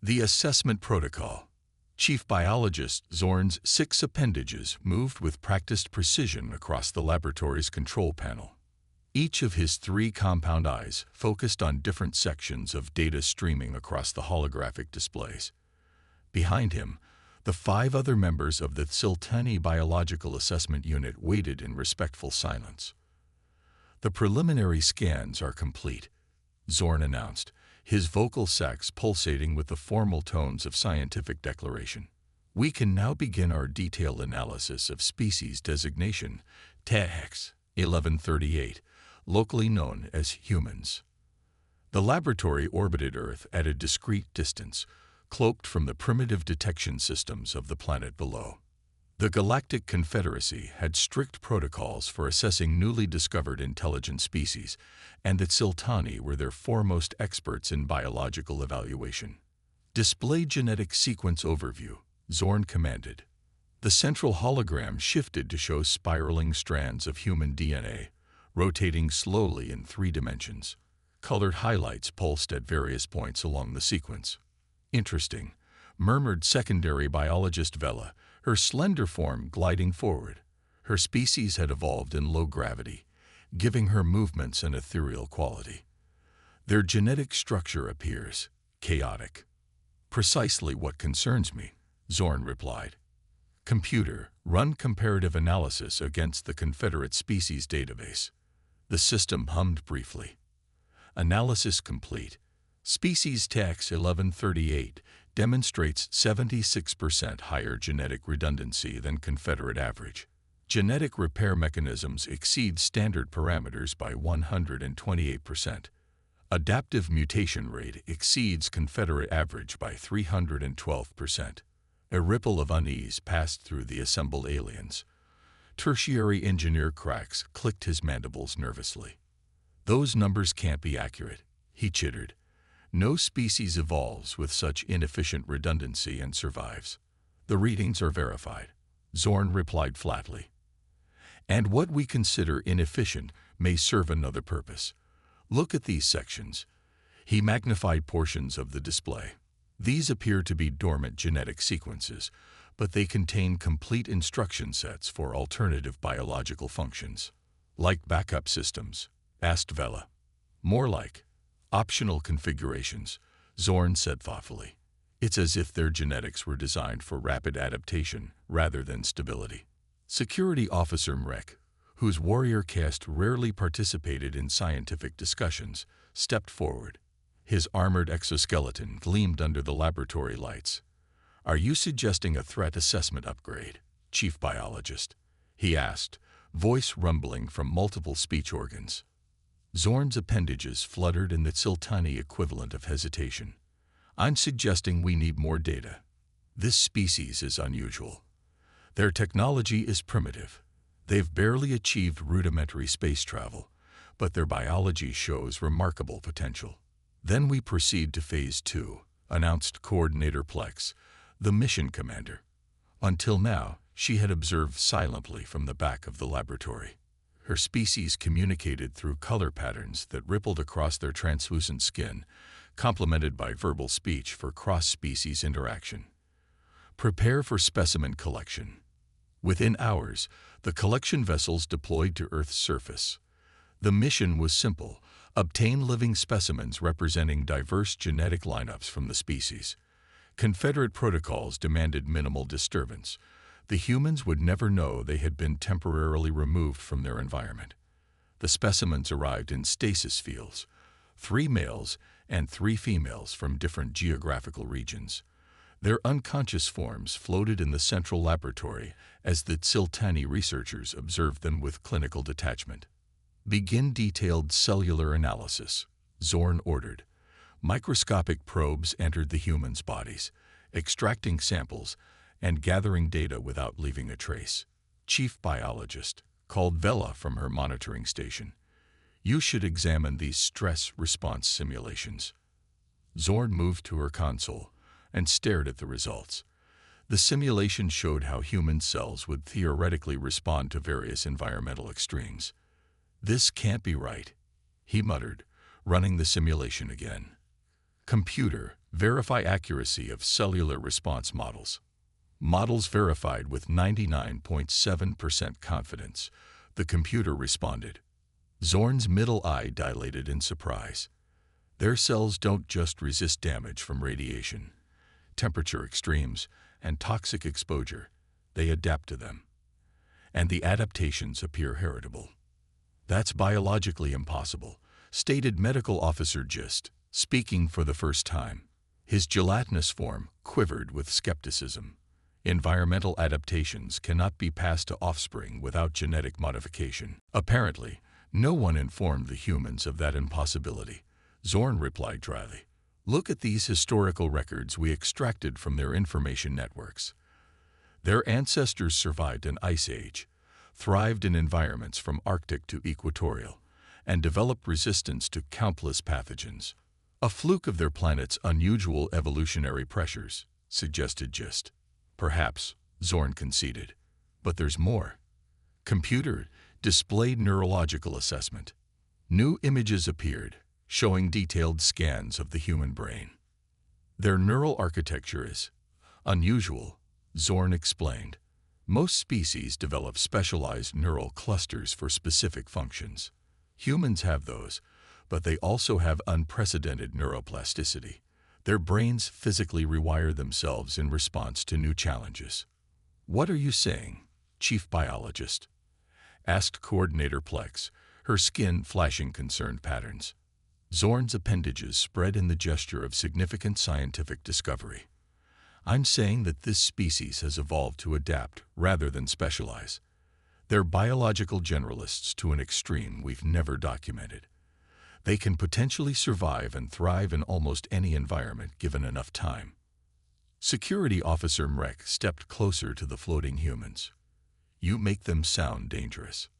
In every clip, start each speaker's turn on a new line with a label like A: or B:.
A: The Assessment Protocol. Chief Biologist Zorn's 6 appendages moved with practiced precision across the laboratory's control panel. Each of his 3 compound eyes focused on different sections of data streaming across the holographic displays. Behind him, the 5 other members of the Tsiltani Biological Assessment Unit waited in respectful silence. "The preliminary scans are complete," Zorn announced, his vocal sacs pulsating with the formal tones of scientific declaration. "We can now begin our detailed analysis of species designation, TEX 1138, locally known as humans." The laboratory orbited Earth at a discrete distance, cloaked from the primitive detection systems of the planet below. The Galactic Confederacy had strict protocols for assessing newly discovered intelligent species, and the Tsiltani were their foremost experts in biological evaluation. "Display genetic sequence overview," Zorn commanded. The central hologram shifted to show spiraling strands of human DNA, rotating slowly in 3 dimensions. Colored highlights pulsed at various points along the sequence. "Interesting," murmured secondary biologist Vela, her slender form gliding forward. Her species had evolved in low gravity, giving her movements an ethereal quality. "Their genetic structure appears chaotic." "Precisely what concerns me," Zorn replied. "Computer, run comparative analysis against the Confederate species database." The system hummed briefly. "Analysis complete. Species TEX 1138 demonstrates 76% higher genetic redundancy than Confederate average. Genetic repair mechanisms exceed standard parameters by 128%. Adaptive mutation rate exceeds Confederate average by 312%. A ripple of unease passed through the assembled aliens. Tertiary engineer Cracks clicked his mandibles nervously. "Those numbers can't be accurate," he chittered. "No species evolves with such inefficient redundancy and survives." "The readings are verified," Zorn replied flatly. "And what we consider inefficient may serve another purpose. Look at these sections." He magnified portions of the display. "These appear to be dormant genetic sequences, but they contain complete instruction sets for alternative biological functions." "Like backup systems?" asked Vela. "More like optional configurations," Zorn said thoughtfully. "It's as if their genetics were designed for rapid adaptation rather than stability." Security Officer Mrek, whose warrior caste rarely participated in scientific discussions, stepped forward. His armored exoskeleton gleamed under the laboratory lights. "Are you suggesting a threat assessment upgrade, Chief Biologist?" he asked, voice rumbling from multiple speech organs. Zorn's appendages fluttered in the Tsiltani equivalent of hesitation. "I'm suggesting we need more data. This species is unusual. Their technology is primitive. They've barely achieved rudimentary space travel, but their biology shows remarkable potential." "Then we proceed to Phase 2, announced Coordinator Plex, the mission commander. Until now, she had observed silently from the back of the laboratory. Her species communicated through color patterns that rippled across their translucent skin, complemented by verbal speech for cross-species interaction. "Prepare for specimen collection." Within hours, the collection vessels deployed to Earth's surface. The mission was simple: obtain living specimens representing diverse genetic lineups from the species. Confederate protocols demanded minimal disturbance. The humans would never know they had been temporarily removed from their environment. The specimens arrived in stasis fields, 3 males and 3 females from different geographical regions. Their unconscious forms floated in the central laboratory as the Tsiltani researchers observed them with clinical detachment. "Begin detailed cellular analysis," Zorn ordered. Microscopic probes entered the humans' bodies, extracting samples and gathering data without leaving a trace. Chief Biologist called Vela from her monitoring station. "You should examine these stress response simulations." Zorn moved to her console and stared at the results. The simulation showed how human cells would theoretically respond to various environmental extremes. "This can't be right," he muttered, running the simulation again. "Computer, Verify accuracy of cellular response models. Models verified with 99.7% confidence. The computer responded. Zorn's middle eye dilated in surprise. Their cells don't just resist damage from radiation, temperature extremes, and toxic exposure. They adapt to them. And the adaptations appear heritable. That's biologically impossible, stated Medical Officer Gist, speaking for the first time. His gelatinous form quivered with skepticism. Environmental adaptations cannot be passed to offspring without genetic modification. Apparently, no one informed the humans of that impossibility. Zorn replied dryly. Look at these historical records we extracted from their information networks. Their ancestors survived an ice age, thrived in environments from Arctic to equatorial, and developed resistance to countless pathogens. A fluke of their planet's unusual evolutionary pressures, suggested Gist. Perhaps, Zorn conceded. But there's more. Computer displayed neurological assessment. New images appeared, showing detailed scans of the human brain. Their neural architecture is unusual, Zorn explained. Most species develop specialized neural clusters for specific functions. Humans have those, but they also have unprecedented neuroplasticity. Their brains physically rewire themselves in response to new challenges. What are you saying, Chief Biologist? Asked Coordinator Plex, her skin flashing concerned patterns. Zorn's appendages spread in the gesture of significant scientific discovery. I'm saying that this species has evolved to adapt rather than specialize. They're biological generalists to an extreme we've never documented. They can potentially survive and thrive in almost any environment given enough time. Security Officer Mrek stepped closer to the floating humans. You make them sound dangerous.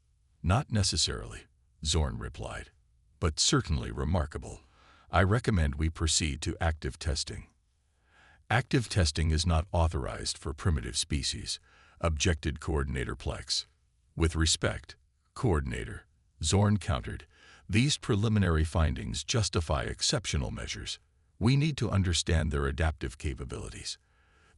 A: Not necessarily, Zorn replied, but certainly remarkable. I recommend we proceed to active testing. Active testing is not authorized for primitive species, objected Coordinator Plex. With respect, Coordinator, Zorn countered, these preliminary findings justify exceptional measures. We need to understand their adaptive capabilities.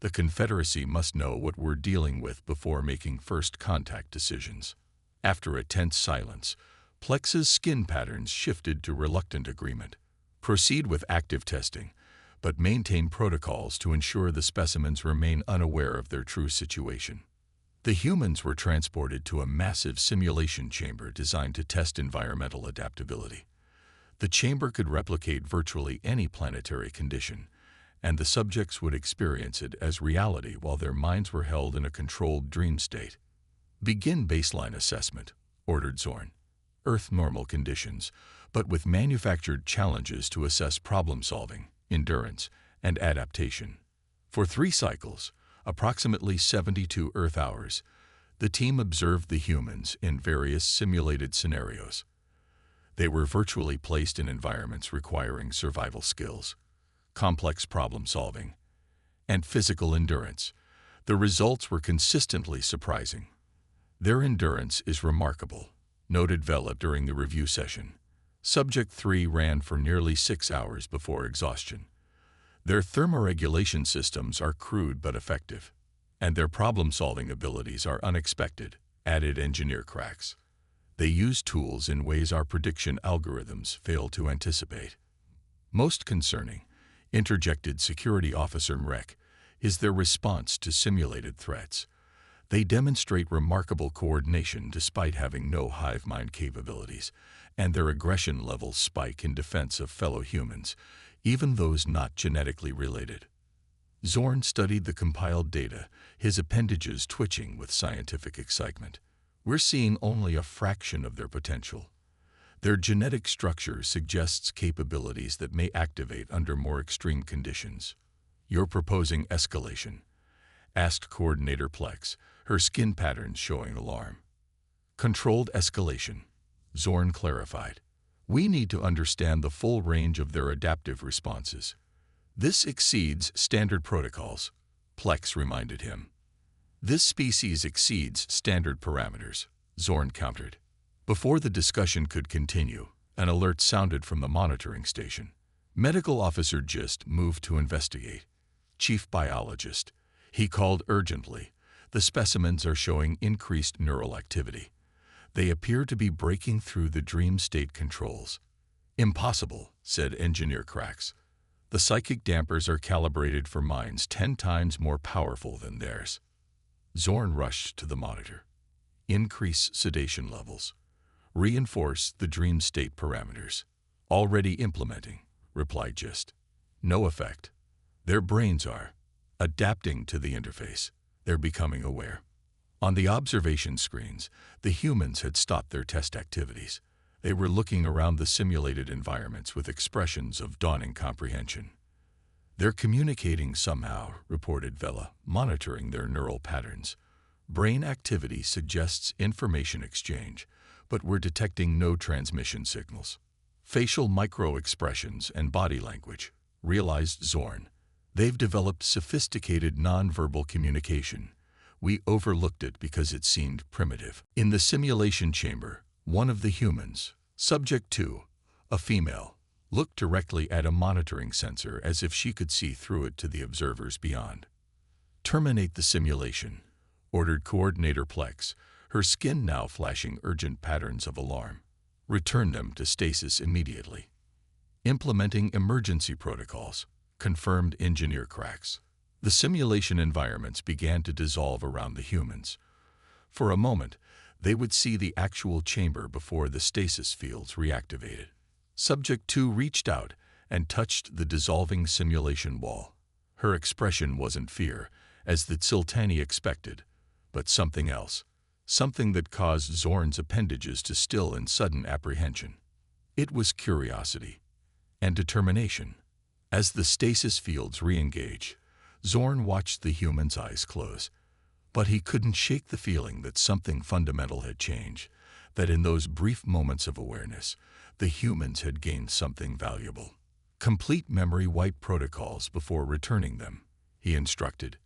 A: The Confederacy must know what we're dealing with before making first contact decisions. After a tense silence, Plex's skin patterns shifted to reluctant agreement. Proceed with active testing, but maintain protocols to ensure the specimens remain unaware of their true situation. The humans were transported to a massive simulation chamber designed to test environmental adaptability. The chamber could replicate virtually any planetary condition, and the subjects would experience it as reality while their minds were held in a controlled dream state. Begin baseline assessment, ordered Zorn. Earth normal conditions, but with manufactured challenges to assess problem-solving, endurance, and adaptation. For 3 cycles, approximately 72 Earth hours, the team observed the humans in various simulated scenarios. They were virtually placed in environments requiring survival skills, complex problem-solving, and physical endurance. The results were consistently surprising. Their endurance is remarkable, noted Vela during the review session. Subject 3 ran for nearly 6 hours before exhaustion. Their thermoregulation systems are crude but effective, and their problem-solving abilities are unexpected, added Engineer Cracks. They use tools in ways our prediction algorithms fail to anticipate. Most concerning, interjected Security Officer Mrek, is their response to simulated threats. They demonstrate remarkable coordination despite having no hive mind capabilities, and their aggression levels spike in defense of fellow humans, even those not genetically related. Zorn studied the compiled data, his appendages twitching with scientific excitement. We're seeing only a fraction of their potential. Their genetic structure suggests capabilities that may activate under more extreme conditions. You're proposing escalation? Asked Coordinator Plex, her skin patterns showing alarm. Controlled escalation, Zorn clarified. We need to understand the full range of their adaptive responses. This exceeds standard protocols, Plex reminded him. This species exceeds standard parameters, Zorn countered. Before the discussion could continue, an alert sounded from the monitoring station. Medical Officer Gist moved to investigate. Chief Biologist. He called urgently. The specimens are showing increased neural activity. They appear to be breaking through the dream state controls. Impossible, said Engineer Cracks. The psychic dampers are calibrated for minds 10 times more powerful than theirs. Zorn rushed to the monitor. Increase sedation levels. Reinforce the dream state parameters. Already implementing, replied Gist. No effect. Their brains are adapting to the interface. They're becoming aware. On the observation screens, the humans had stopped their test activities. They were looking around the simulated environments with expressions of dawning comprehension. They're communicating somehow, reported Vela, monitoring their neural patterns. Brain activity suggests information exchange, but we're detecting no transmission signals. Facial micro-expressions and body language, realized Zorn. They've developed sophisticated nonverbal communication. We overlooked it because it seemed primitive. In the simulation chamber, one of the humans, Subject 2, a female, looked directly at a monitoring sensor as if she could see through it to the observers beyond. Terminate the simulation, ordered Coordinator Plex, her skin now flashing urgent patterns of alarm. Return them to stasis immediately. Implementing emergency protocols, confirmed Engineer Cracks. The simulation environments began to dissolve around the humans. For a moment, they would see the actual chamber before the stasis fields reactivated. Subject 2 reached out and touched the dissolving simulation wall. Her expression wasn't fear, as the Tsiltani expected, but something else, something that caused Zorn's appendages to still in sudden apprehension. It was curiosity and determination. As the stasis fields re-engage, Zorn watched the human's eyes close. But he couldn't shake the feeling that something fundamental had changed, that in those brief moments of awareness, the humans had gained something valuable. Complete memory wipe protocols before returning them, he instructed,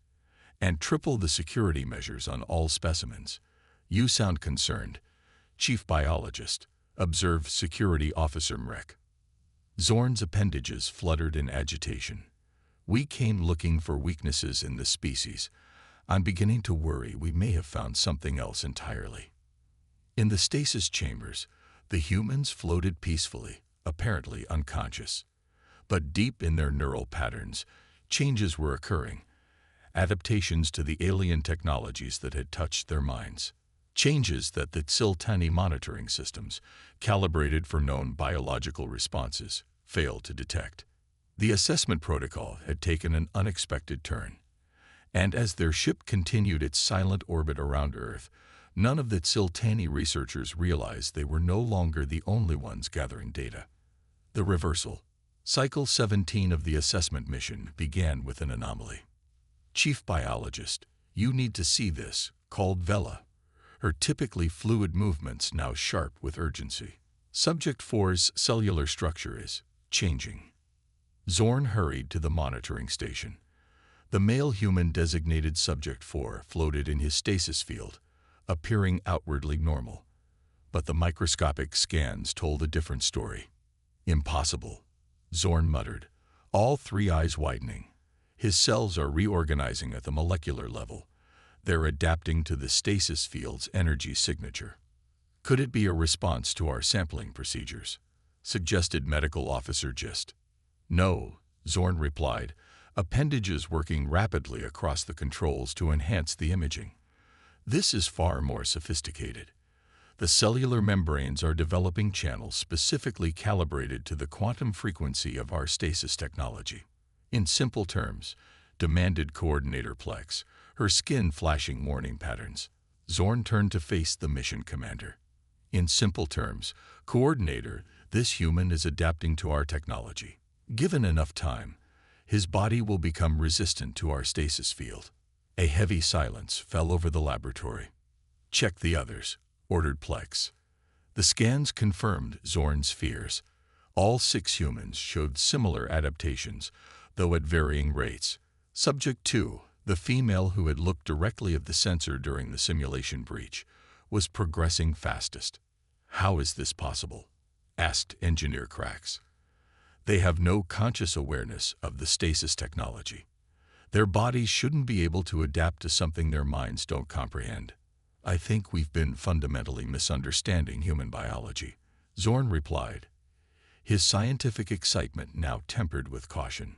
A: and triple the security measures on all specimens. You sound concerned, Chief Biologist, observed Security Officer Mrek. Zorn's appendages fluttered in agitation. We came looking for weaknesses in the species. I'm beginning to worry we may have found something else entirely. In the stasis chambers, the humans floated peacefully, apparently unconscious. But deep in their neural patterns, changes were occurring, adaptations to the alien technologies that had touched their minds. Changes that the Tsiltani monitoring systems, calibrated for known biological responses, failed to detect. The assessment protocol had taken an unexpected turn. And as their ship continued its silent orbit around Earth, none of the Tsiltani researchers realized they were no longer the only ones gathering data. The reversal. Cycle 17 of the assessment mission began with an anomaly. Chief Biologist, you need to see this, called Vela. Her typically fluid movements now sharp with urgency. Subject 4's cellular structure is changing. Zorn hurried to the monitoring station. The male human designated Subject 4 floated in his stasis field, appearing outwardly normal. But the microscopic scans told a different story. Impossible, Zorn muttered, all three eyes widening. His cells are reorganizing at the molecular level. They're adapting to the stasis field's energy signature. Could it be a response to our sampling procedures? Suggested Medical Officer Gist. No, Zorn replied, appendages working rapidly across the controls to enhance the imaging. This is far more sophisticated. The cellular membranes are developing channels specifically calibrated to the quantum frequency of our stasis technology. In simple terms, demanded Coordinator Plex, her skin flashing warning patterns. Zorn turned to face the mission commander. In simple terms, Coordinator, this human is adapting to our technology. Given enough time, his body will become resistant to our stasis field. A heavy silence fell over the laboratory. Check the others, ordered Plex. The scans confirmed Zorn's fears. All 6 humans showed similar adaptations, though at varying rates. Subject 2, the female who had looked directly at the sensor during the simulation breach, was progressing fastest. How is this possible? Asked Engineer Cracks. They have no conscious awareness of the stasis technology. Their bodies shouldn't be able to adapt to something their minds don't comprehend. I think we've been fundamentally misunderstanding human biology, Zorn replied, his scientific excitement now tempered with caution.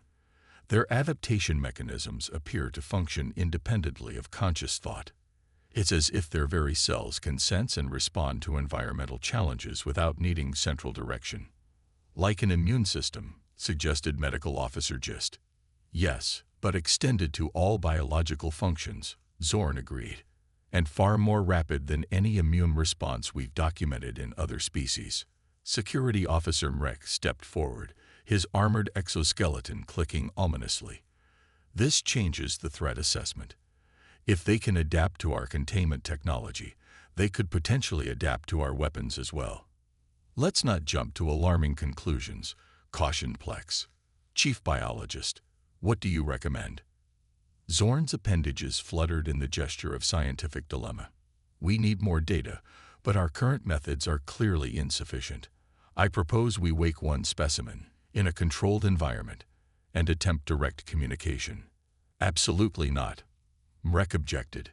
A: Their adaptation mechanisms appear to function independently of conscious thought. It's as if their very cells can sense and respond to environmental challenges without needing central direction. Like an immune system, suggested Medical Officer Gist. Yes, but extended to all biological functions, Zorn agreed, and far more rapid than any immune response we've documented in other species. Security Officer Mrek stepped forward, his armored exoskeleton clicking ominously. This changes the threat assessment. If they can adapt to our containment technology, they could potentially adapt to our weapons as well. Let's not jump to alarming conclusions, cautioned Plex. Chief Biologist, what do you recommend? Zorn's appendages fluttered in the gesture of scientific dilemma. We need more data, but our current methods are clearly insufficient. I propose we wake one specimen, in a controlled environment, and attempt direct communication. Absolutely not, Mrek objected.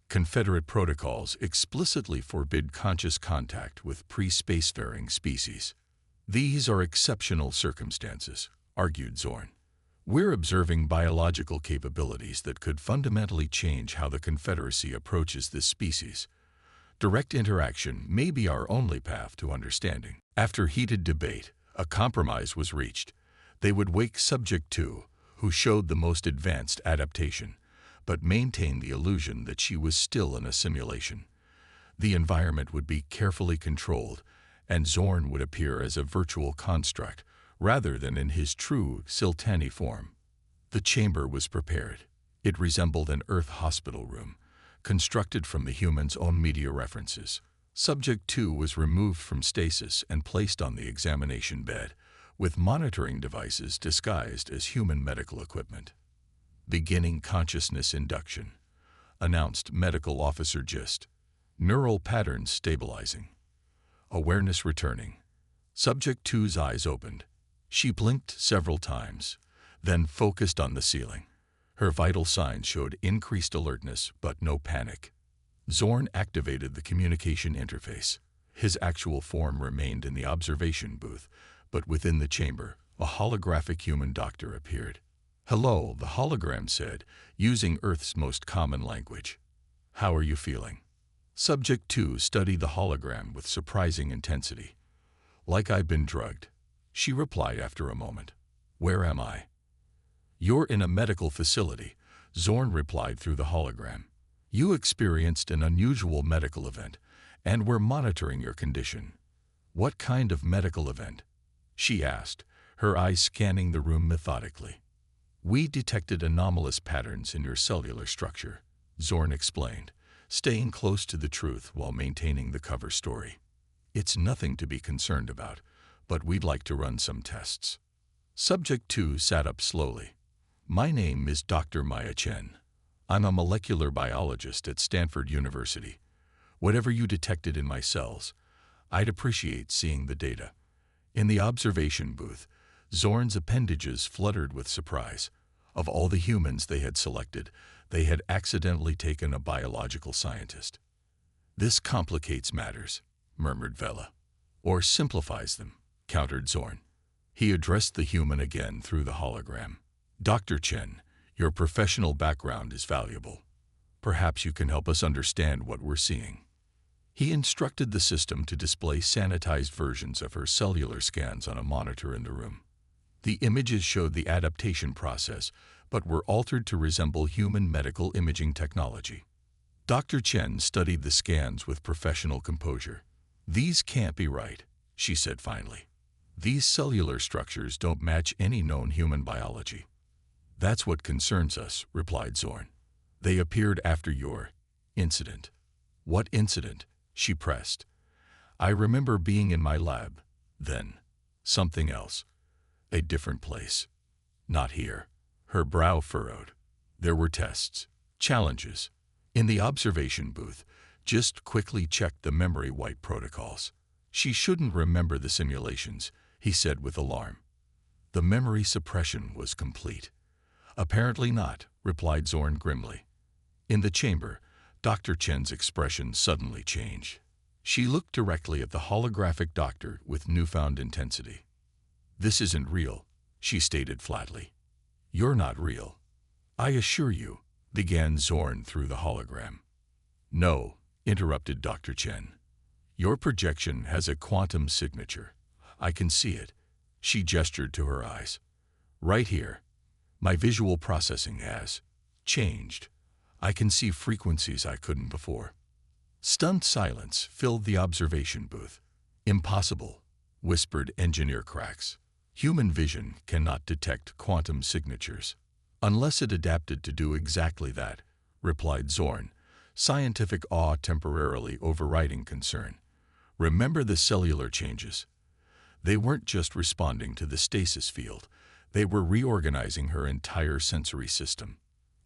A: Confederate protocols explicitly forbid conscious contact with pre-spacefaring species. These are exceptional circumstances, argued Zorn. We're observing biological capabilities that could fundamentally change how the Confederacy approaches this species. Direct interaction may be our only path to understanding. After heated debate, a compromise was reached. They would wake Subject 2, who showed the most advanced adaptation, but maintain the illusion that she was still in a simulation. The environment would be carefully controlled, and Zorn would appear as a virtual construct, rather than in his true Siltani form. The chamber was prepared. It resembled an Earth hospital room, constructed from the human's own media references. Subject 2 was removed from stasis and placed on the examination bed, with monitoring devices disguised as human medical equipment. Beginning consciousness induction, announced Medical Officer Gist. Neural patterns stabilizing. Awareness returning. Subject 2's eyes opened. She blinked several times, then focused on the ceiling. Her vital signs showed increased alertness, but no panic. Zorn activated the communication interface. His actual form remained in the observation booth, but within the chamber, a holographic human doctor appeared. Hello, the hologram said, using Earth's most common language. How are you feeling? Subject 2 studied the hologram with surprising intensity. Like I've been drugged, she replied after a moment. Where am I? You're in a medical facility, Zorn replied through the hologram. You experienced an unusual medical event, and we're monitoring your condition. What kind of medical event? She asked, her eyes scanning the room methodically. We detected anomalous patterns in your cellular structure, Zorn explained, staying close to the truth while maintaining the cover story. It's nothing to be concerned about, but we'd like to run some tests. Subject 2 sat up slowly. My name is Dr. Maya Chen. I'm a molecular biologist at Stanford University. Whatever you detected in my cells, I'd appreciate seeing the data. In the observation booth, Zorn's appendages fluttered with surprise. Of all the humans they had selected, they had accidentally taken a biological scientist. This complicates matters, murmured Vela. Or simplifies them, countered Zorn. He addressed the human again through the hologram. Dr. Chen, your professional background is valuable. Perhaps you can help us understand what we're seeing. He instructed the system to display sanitized versions of her cellular scans on a monitor in the room. The images showed the adaptation process, but were altered to resemble human medical imaging technology. Dr. Chen studied the scans with professional composure. These can't be right, she said finally. These cellular structures don't match any known human biology. That's what concerns us, replied Zorn. They appeared after your incident. What incident? She pressed. I remember being in my lab. Then, something else. A different place. Not here. Her brow furrowed. There were tests, challenges. In the observation booth, Gist quickly checked the memory wipe protocols. She shouldn't remember the simulations, he said with alarm. The memory suppression was complete. Apparently not, replied Zorn grimly. In the chamber, Dr. Chen's expression suddenly changed. She looked directly at the holographic doctor with newfound intensity. This isn't real, she stated flatly. You're not real. I assure you, began Zorn through the hologram. No, interrupted Dr. Chen. Your projection has a quantum signature. I can see it. She gestured to her eyes. Right here. My visual processing has changed. I can see frequencies I couldn't before. Stunned silence filled the observation booth. Impossible, whispered Engineer Cracks. Human vision cannot detect quantum signatures. Unless it adapted to do exactly that, replied Zorn, scientific awe temporarily overriding concern. Remember the cellular changes. They weren't just responding to the stasis field. They were reorganizing her entire sensory system.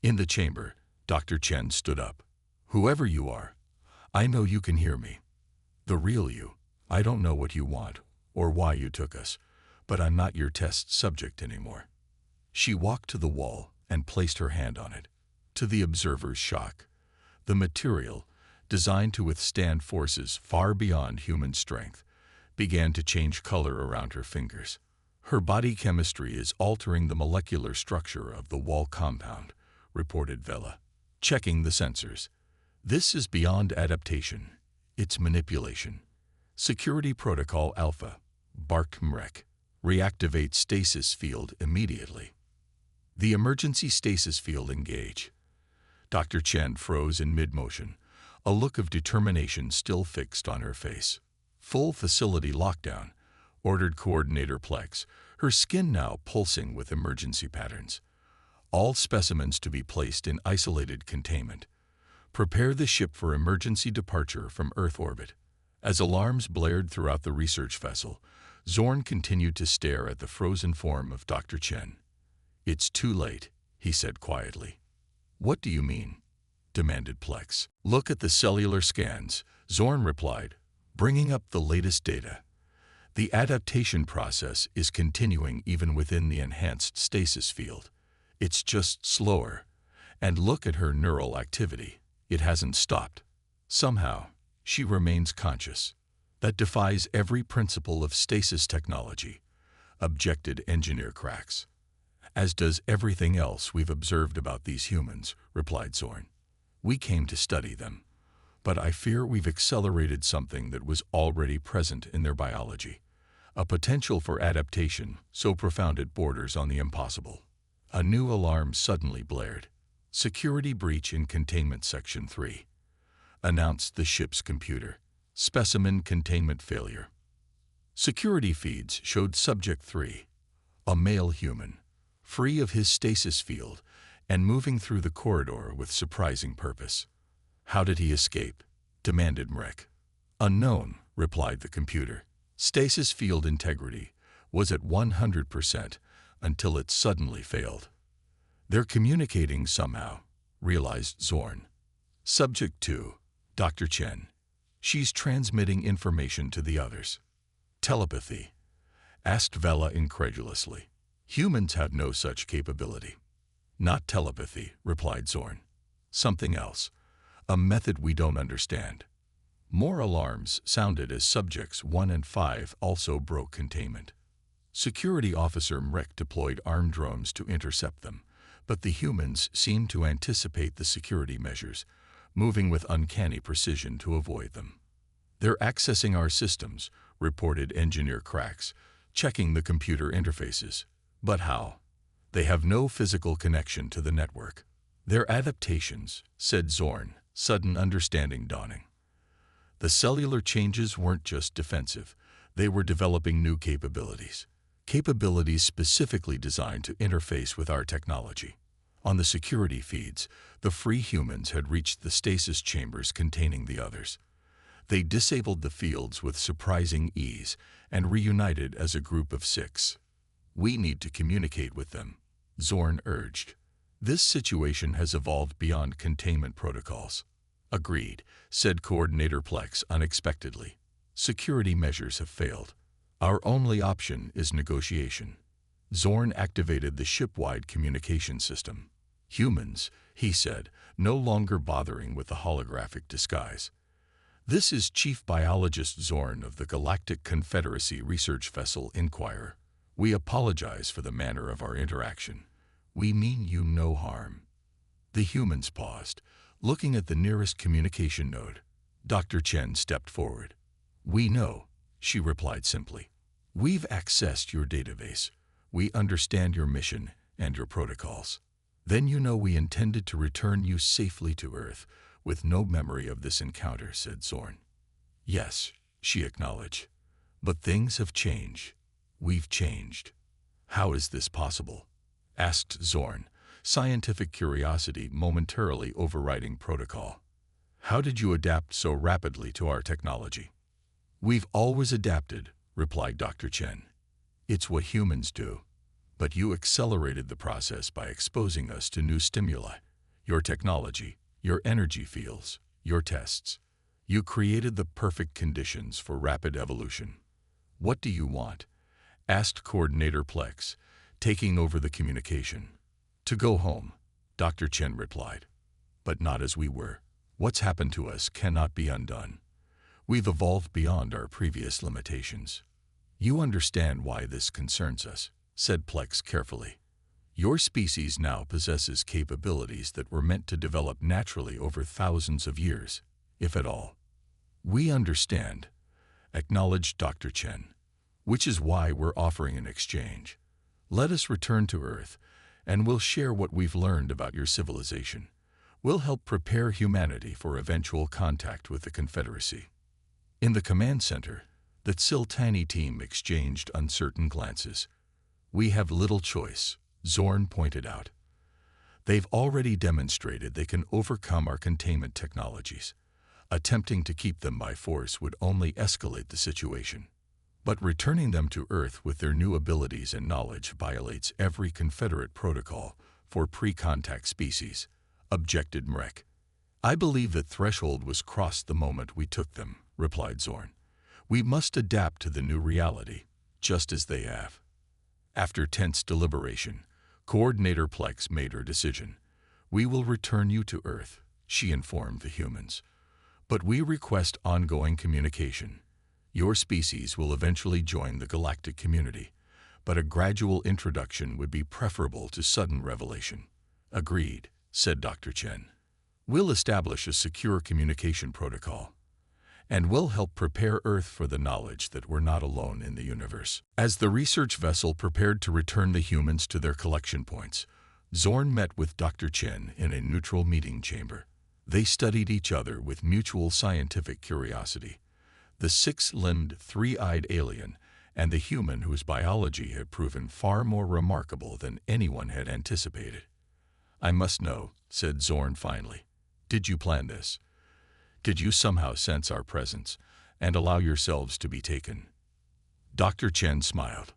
A: In the chamber, Dr. Chen stood up. Whoever you are, I know you can hear me. The real you. I don't know what you want or why you took us, but I'm not your test subject anymore. She walked to the wall and placed her hand on it. To the observer's shock, the material, designed to withstand forces far beyond human strength, began to change color around her fingers. Her body chemistry is altering the molecular structure of the wall compound, reported Vela, checking the sensors. This is beyond adaptation. It's manipulation. Security Protocol Alpha, barked Mrek. Reactivate stasis field immediately. The emergency stasis field engage. Dr. Chen froze in mid-motion, a look of determination still fixed on her face. Full facility lockdown, ordered Coordinator Plex, her skin now pulsing with emergency patterns. All specimens to be placed in isolated containment. Prepare the ship for emergency departure from Earth orbit. As alarms blared throughout the research vessel, Zorn continued to stare at the frozen form of Dr. Chen. It's too late, he said quietly. What do you mean? Demanded Plex. Look at the cellular scans, Zorn replied, bringing up the latest data. The adaptation process is continuing even within the enhanced stasis field. It's just slower. And look at her neural activity. It hasn't stopped. Somehow, she remains conscious. That defies every principle of stasis technology, objected Engineer Cracks. As does everything else we've observed about these humans, replied Zorn. We came to study them, but I fear we've accelerated something that was already present in their biology. A potential for adaptation so profound it borders on the impossible. A new alarm suddenly blared. Security breach in Containment Section 3. Announced the ship's computer. Specimen containment failure. Security feeds showed Subject 3, a male human, free of his stasis field and moving through the corridor with surprising purpose. How did he escape? Demanded Mrek. Unknown, replied the computer. Stasis field integrity was at 100% until it suddenly failed. They're communicating somehow, realized Zorn. Subject 2, Dr. Chen. She's transmitting information to the others. Telepathy? Asked Vela incredulously. Humans have no such capability. Not telepathy, replied Zorn. Something else. A method we don't understand. More alarms sounded as Subjects 1 and 5 also broke containment. Security Officer Mrek deployed armed drones to intercept them, but the humans seemed to anticipate the security measures, moving with uncanny precision to avoid them. They're accessing our systems, reported Engineer Cracks, checking the computer interfaces. But how? They have no physical connection to the network. They're adaptations, said Zorn, sudden understanding dawning. The cellular changes weren't just defensive. They were developing new capabilities. Capabilities specifically designed to interface with our technology. On the security feeds, the free humans had reached the stasis chambers containing the others. They disabled the fields with surprising ease and reunited as a group of 6. We need to communicate with them, Zorn urged. This situation has evolved beyond containment protocols. Agreed, said Coordinator Plex unexpectedly. Security measures have failed. Our only option is negotiation. Zorn activated the ship-wide communication system. Humans, he said, no longer bothering with the holographic disguise. This is Chief Biologist Zorn of the Galactic Confederacy research vessel Inquirer. We apologize for the manner of our interaction. We mean you no harm. The humans paused, looking at the nearest communication node. Dr. Chen stepped forward. We know, she replied simply. We've accessed your database. We understand your mission and your protocols. Then you know we intended to return you safely to Earth, with no memory of this encounter, said Zorn. Yes, she acknowledged. But things have changed. We've changed. How is this possible? Asked Zorn, scientific curiosity momentarily overriding protocol. How did you adapt so rapidly to our technology? We've always adapted, replied Dr. Chen. It's what humans do. But you accelerated the process by exposing us to new stimuli. Your technology, your energy fields, your tests. You created the perfect conditions for rapid evolution. What do you want? Asked Coordinator Plex, taking over the communication. To go home, Dr. Chen replied. But not as we were. What's happened to us cannot be undone. We've evolved beyond our previous limitations. You understand why this concerns us, said Plex carefully. Your species now possesses capabilities that were meant to develop naturally over thousands of years, if at all. We understand, acknowledged Dr. Chen, which is why we're offering an exchange. Let us return to Earth, and we'll share what we've learned about your civilization. We'll help prepare humanity for eventual contact with the Confederacy. In the command center, the Tsiltani team exchanged uncertain glances. We have little choice, Zorn pointed out. They've already demonstrated they can overcome our containment technologies. Attempting to keep them by force would only escalate the situation. But returning them to Earth with their new abilities and knowledge violates every Confederate protocol for pre-contact species, objected Mrek. I believe that threshold was crossed the moment we took them, replied Zorn. We must adapt to the new reality, just as they have. After tense deliberation, Coordinator Plex made her decision. We will return you to Earth, she informed the humans. But we request ongoing communication. Your species will eventually join the galactic community, but a gradual introduction would be preferable to sudden revelation. Agreed, said Dr. Chen. We'll establish a secure communication protocol, and we'll help prepare Earth for the knowledge that we're not alone in the universe. As the research vessel prepared to return the humans to their collection points, Zorn met with Dr. Chen in a neutral meeting chamber. They studied each other with mutual scientific curiosity. The six-limbed, three-eyed alien and the human whose biology had proven far more remarkable than anyone had anticipated. I must know, said Zorn finally. Did you plan this? Did you somehow sense our presence and allow yourselves to be taken? Dr. Chen smiled.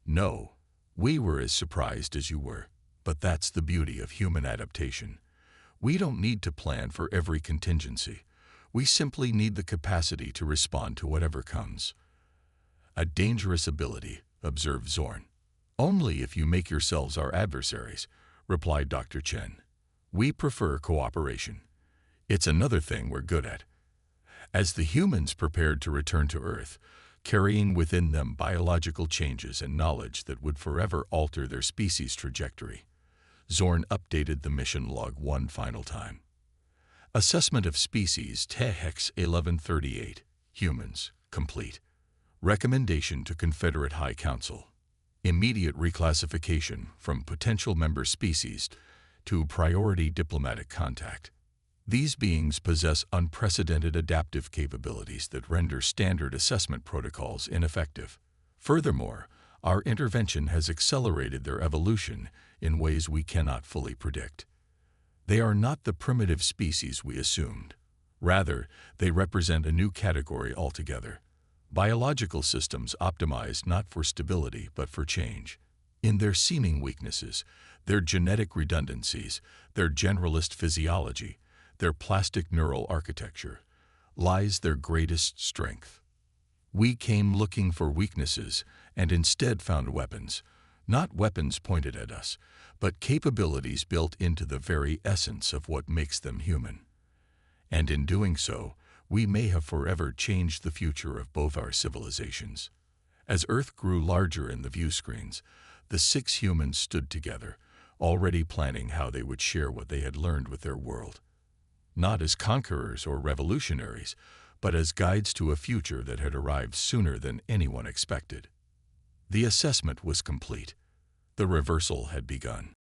A: No, we were as surprised as you were, but that's the beauty of human adaptation. We don't need to plan for every contingency. We simply need the capacity to respond to whatever comes. A dangerous ability, observed Zorn. Only if you make yourselves our adversaries, replied Dr. Chen. We prefer cooperation. It's another thing we're good at. As the humans prepared to return to Earth, carrying within them biological changes and knowledge that would forever alter their species' trajectory, Zorn updated the mission log one final time. Assessment of species THEX 1138, humans, complete. Recommendation to Confederate High Council. Immediate reclassification from potential member species to priority diplomatic contact. These beings possess unprecedented adaptive capabilities that render standard assessment protocols ineffective. Furthermore, our intervention has accelerated their evolution in ways we cannot fully predict. They are not the primitive species we assumed. Rather, they represent a new category altogether. Biological systems optimized not for stability but for change. In their seeming weaknesses, their genetic redundancies, their generalist physiology, their plastic neural architecture, lies their greatest strength. We came looking for weaknesses and instead found weapons, Not weapons pointed at us, but capabilities built into the very essence of what makes them human. And in doing so, we may have forever changed the future of both our civilizations. As Earth grew larger in the view screens, the 6 humans stood together, already planning how they would share what they had learned with their world. Not as conquerors or revolutionaries, but as guides to a future that had arrived sooner than anyone expected. The assessment was complete. The reversal had begun.